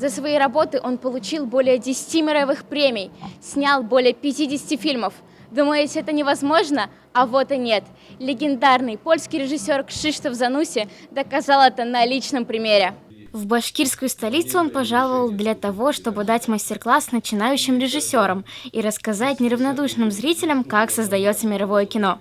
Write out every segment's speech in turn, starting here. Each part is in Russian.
За свои работы он получил более 10 мировых премий, снял более 50 фильмов. Думаете, это невозможно? А вот и нет. Легендарный польский режиссер Кшиштоф Зануси доказал это на личном примере. В башкирскую столицу он пожаловал для того, чтобы дать мастер-класс начинающим режиссерам и рассказать неравнодушным зрителям, как создается мировое кино.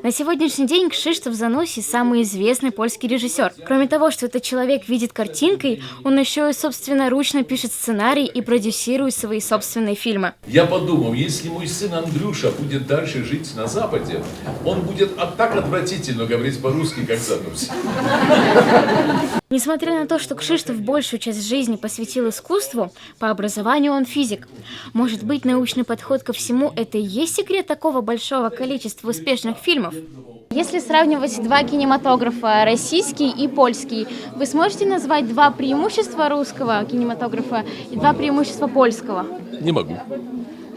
На сегодняшний день Кшиштоф Зануси – самый известный польский режиссер. Кроме того, что этот человек видит картинкой, он еще и собственноручно пишет сценарий и продюсирует свои собственные фильмы. Я подумал, если мой сын Андрюша будет дальше жить на Западе, он будет так отвратительно говорить по-русски, как Зануси. Несмотря на то, что Кшиштоф большую часть жизни посвятил искусству, по образованию он физик. Может быть, научный подход ко всему – это и есть секрет такого большого количества успешных фильмов? Если сравнивать два кинематографа, российский и польский, вы сможете назвать два преимущества русского кинематографа и два преимущества польского? Не могу.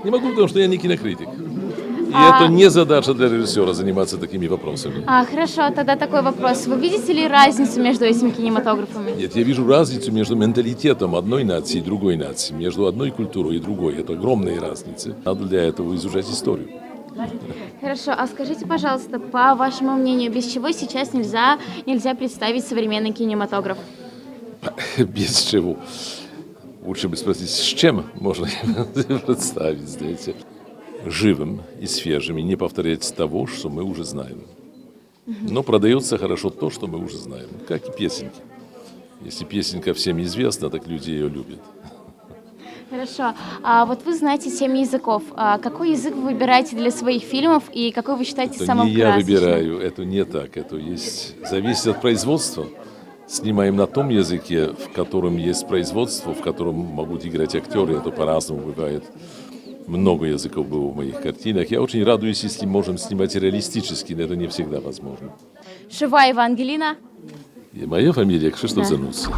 Не могу, потому что я не кинокритик. И это не задача для режиссера заниматься такими вопросами. Хорошо, тогда такой вопрос. Вы видите ли разницу между этими кинематографами? Нет, я вижу разницу между менталитетом одной нации и другой нации, между одной культурой и другой. Это огромные разницы. Надо для этого изучать историю. Хорошо, а скажите, пожалуйста, по вашему мнению, без чего сейчас нельзя представить современный кинематограф? Без чего? Лучше бы спросить, с чем можно представить, знаете. Живым и свежим, и не повторять того, что мы уже знаем. Но продается хорошо то, что мы уже знаем, как и песенки. Если песенка всем известна, так люди ее любят. Хорошо. А вот вы знаете 7 языков. Какой язык вы выбираете для своих фильмов и какой вы считаете Это самым не я красочным? выбираю, это не так. Это зависит от производства. Снимаем на том языке, в котором есть производство, в котором могут играть актеры. Это по-разному бывает. Много языков было в моих картинах. Я очень радуюсь, если можем снимать реалистически, но это не всегда возможно. Шуваева Ангелина. И моя фамилия Кшиштоф Зануси.